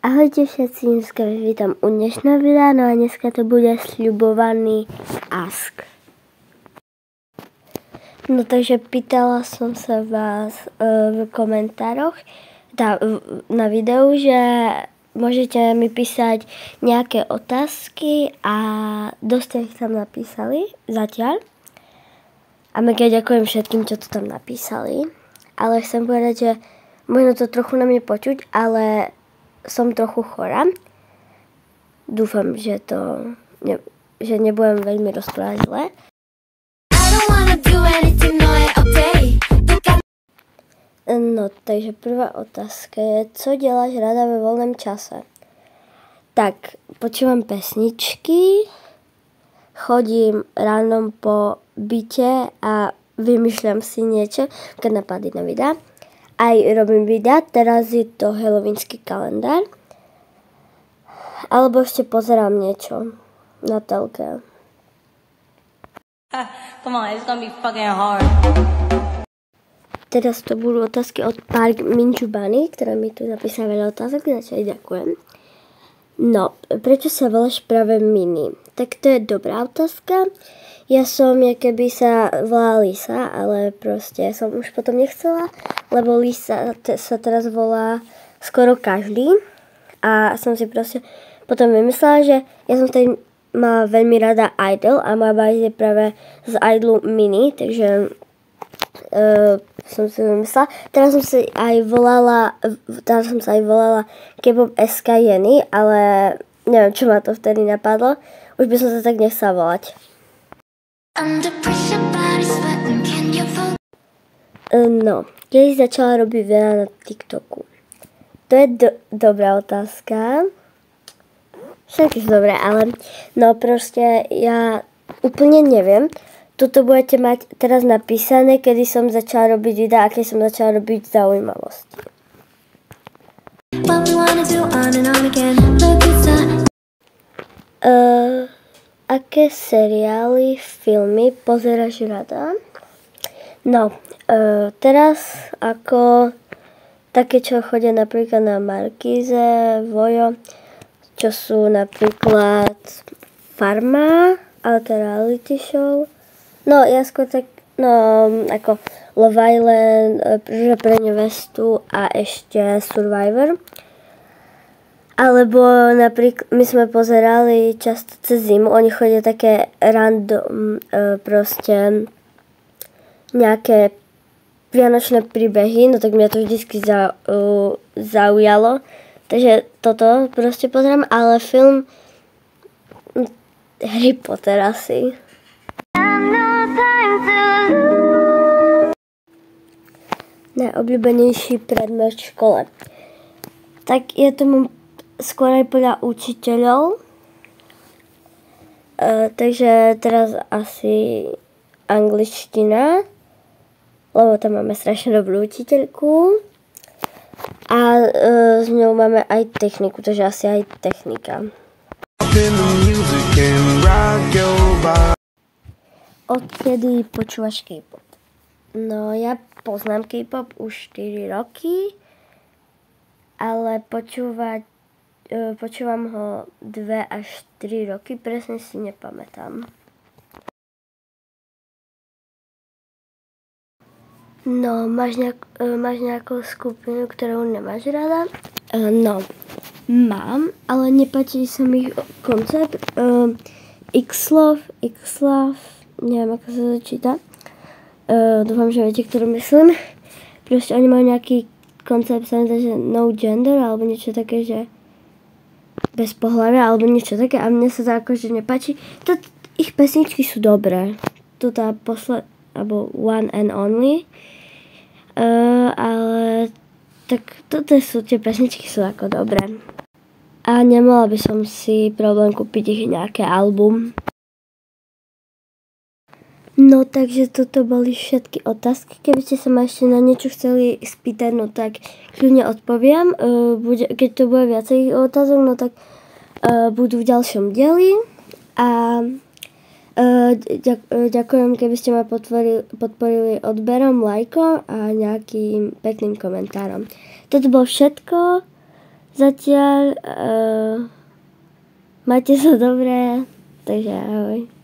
Ahojte všetci, dneska vás vítam u dnešného videa, no a dneska to bude sľubovaný ask. No takže pýtala som sa vás v komentároch na videu, že môžete mi písať nejaké otázky a dosť ich tam napísali zatiaľ. A mega ďakujem všetkým, čo to tam napísali. Ale chcem povedať, že možno to trochu na mne počuť, ale som trochu chorá. Dúfam, že nebudem veľmi rozprávať zle. No, takže prvá otázka je, co děláš rada ve voľnom čase? Tak, počúvam pesničky, chodím ráno po byte a vymýšľam si niečo, keď napadí na videa. Aj robím videa, teraz je to halloweensky kalendár. Alebo ešte pozerám niečo na telke. Come on, it's gonna be fucking hard. Teraz to budú otázky od Park Minchubany, ktorá mi tu napísala veľa otázok, za čo aj ďakujem. No, prečo sa voláš práve Mini? Tak to je dobrá otázka. Ja som, keby sa volala Lisa, ale proste som už potom nechcela, lebo Lisa sa teraz volá skoro každý. A som si proste potom vymyslela, že ja som vtedy mala veľmi rada Idol a moja báza je práve z Idolu Mini, takže som si vymyslela. Teraz som sa aj volala K-pop SK Jenny, ale neviem, čo ma to vtedy napadlo. Už by som sa tak nechcela volať. No, kedy začala robiť veľa na TikToku? To je dobrá otázka. Všetky sú dobré, ale no proste ja úplne neviem. Tuto budete mať teraz napísané, kedy som začala robiť videa a keď som začala robiť zaujímavosti. Aké seriály, filmy pozeráš rada? No, teraz ako také, čo chodia napríklad na Markíze, Vojo, čo sú napríklad Farma, ale to reality show. No, ja skôr tak, ako Love Island, pre nevestu a ešte Survivor. Alebo napríklad, my sme pozerali často cez zimu, oni chodia také random, proste nejaké vianočné príbehy, no tak mňa to vždycky zaujalo. Takže toto proste pozerám, ale film Harry Potter asi. Najobľúbenejší predmet v škole. Tak je tomu skôr aj podľa učiteľov. Takže teraz asi angličtina, lebo tam máme strašne dobrú učiteľku. A s ňou máme aj techniku, takže asi aj technika. Odkedy počúvaš K-pop? No, ja poznám K-pop už 4 roky, ale počúvam ho 2 až 3 roky, presne si nepamätám. No, máš nejakú skupinu, ktorú nemáš rada? No, mám, ale nepáči sa mi koncept. X-Love, neviem, ako sa to číta. Dúfam, že viete, ktorú myslím. Proste oni majú nejaký koncept, sa mi zdá, že no gender, alebo niečo také, že bez pohlavia, alebo niečo také. A mne sa to akože nepáči. Ich pesničky sú dobré. Toto alebo One and Only. Ale tak toto tie pesničky sú ako dobré. A nemala by som si problém kúpiť ich nejaké album. No takže toto boli všetky otázky. Keby ste sa ma ešte na niečo chceli spýtať, no tak kľudne odpoviem. Keď to bude viacej otázok, no tak budú v ďalšom dieli. A ďakujem, keby ste ma podporili odberom, lajkom a nejakým pekným komentárom. Toto bolo všetko. Zatiaľ majte sa dobré, takže ahoj.